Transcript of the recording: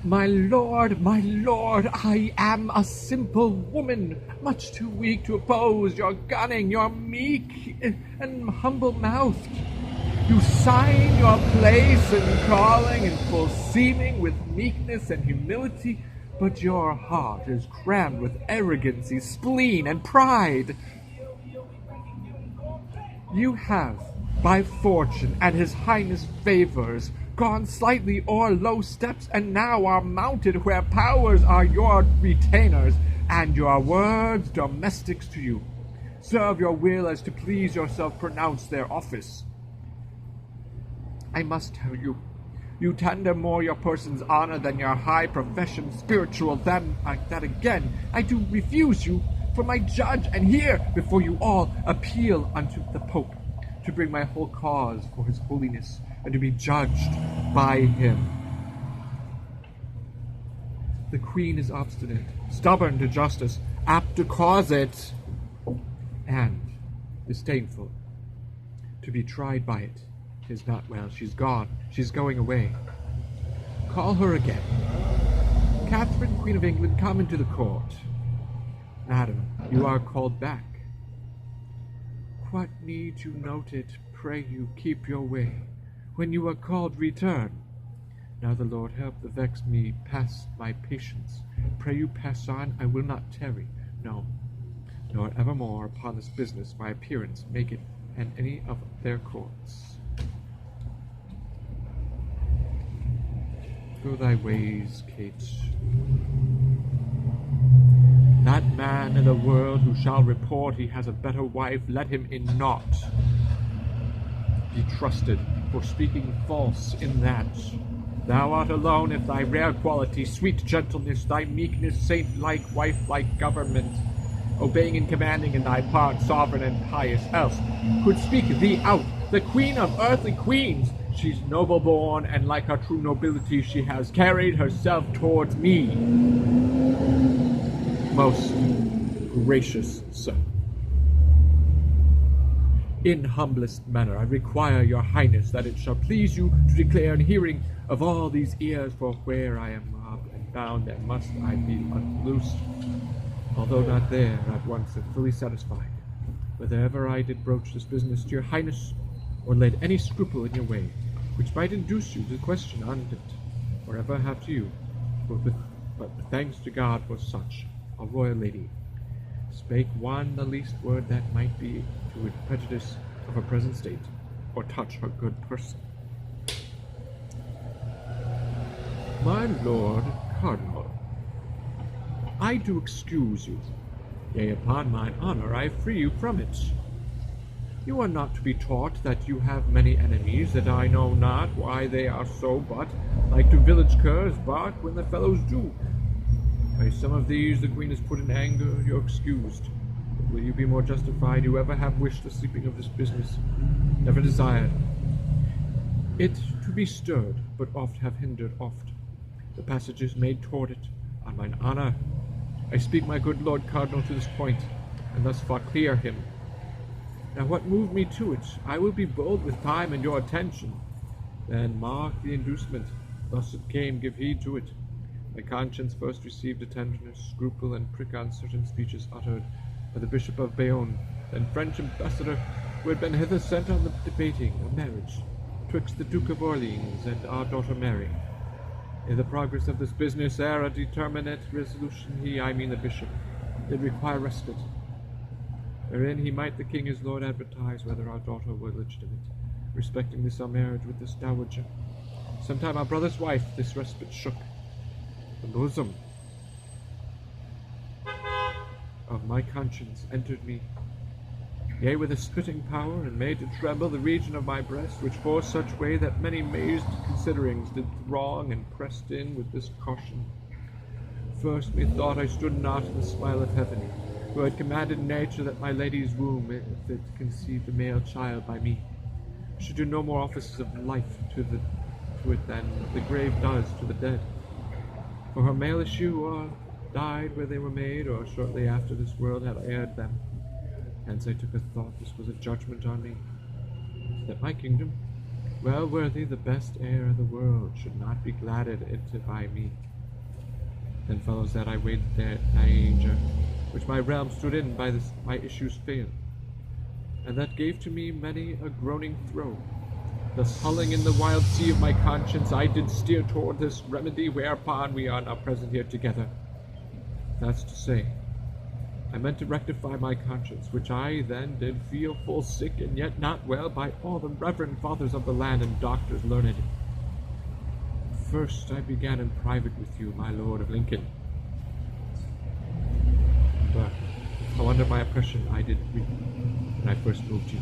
my lord, I am a simple woman, much too weak to oppose your cunning, your meek and humble-mouthed. You sign your place and calling in full seeming with meekness and humility, but your heart is crammed with arrogancy, spleen, and pride. You have, by fortune and his highness' favours, gone slightly o'er low steps, and now are mounted where powers are your retainers, and your words domestics to you. Serve your will as to please yourself, pronounce their office. I must tell you, you tender more your person's honour than your high profession spiritual, than that again I do refuse you for my judge, and here before you all appeal unto the Pope, to bring my whole cause for his holiness, and to be judged by him. The Queen is obstinate, stubborn to justice, apt to cause it, and disdainful to be tried by it. 'Tis not well. She's gone. She's going away. Call her again. Catherine, Queen of England, come into the court. Madam, you are called back. What need you note it? Pray you keep your way. When you are called, return. Now the Lord help the vexed me past my patience. Pray you pass on, I will not tarry. No, nor evermore upon this business my appearance make it in any of their courts. Go thy ways, Kate. That man in the world who shall report he has a better wife, let him in naught be trusted for speaking false in that. Thou art alone if thy rare quality, sweet gentleness, thy meekness, saint-like, wife-like government, obeying and commanding in thy part, sovereign and pious, else could speak thee out, the queen of earthly queens. She's noble born, and like her true nobility she has carried herself towards me. Most gracious sir, in humblest manner I require your highness that it shall please you to declare in hearing of all these ears, for where I am robbed and bound, there must I be unloosed, although not there at once and fully satisfied, whether ever I did broach this business to your highness, or laid any scruple in your way, which might induce you to question on it, or ever have to you, but thanks to God for such a royal lady, spake one the least word that might be to the prejudice of her present state, or touch her good person. My Lord Cardinal, I do excuse you, yea, upon mine honour I free you from it. You are not to be taught that you have many enemies, that I know not why they are so, but, like to village curs, bark when the fellows do. By some of these the Queen is put in anger, you're excused. But will you be more justified, you ever have wished the sleeping of this business, never desired it to be stirred, but oft have hindered oft. The passages made toward it, on mine honour, I speak my good Lord Cardinal to this point, and thus far clear him. Now what moved me to it? I will be bold with time and your attention. Then mark the inducement. Thus it came, give heed to it. My conscience first received a tenderness, scruple, and prick on certain speeches uttered by the Bishop of Bayonne, then French ambassador, who had been hither sent on the debating a marriage twixt the Duke of Orleans and our daughter Mary. In the progress of this business, ere a determinate resolution, he, I mean the bishop, did require respite, wherein he might the king his lord advertise whether our daughter were legitimate, respecting this our marriage with this dowager. Sometime our brother's wife this respite shook. The bosom of my conscience entered me, yea, with a spitting power, and made to tremble the region of my breast, which for such way that many mazed considerings did throng and pressed in with this caution. First methought I stood not in the smile of heaven, who had commanded nature that my lady's womb, if it conceived a male child by me, should do no more offices of life to it than the grave does to the dead. For her male issue died where they were made, or shortly after this world had aired them. Hence I took a thought this was a judgment on me, that my kingdom, well worthy the best heir of the world, should not be gladded into by me, Then follows that I weighed the danger which my realm stood in by this my issues fail, and that gave to me many a groaning throe. Thus hulling in the wild sea of my conscience, I did steer toward this remedy whereupon we are now present here together. That's to say, I meant to rectify my conscience, which I then did feel full sick and yet not well by all the reverend fathers of the land and doctors learned. First I began in private with you, my Lord of Lincoln. But how under my oppression I did weep when I first moved you.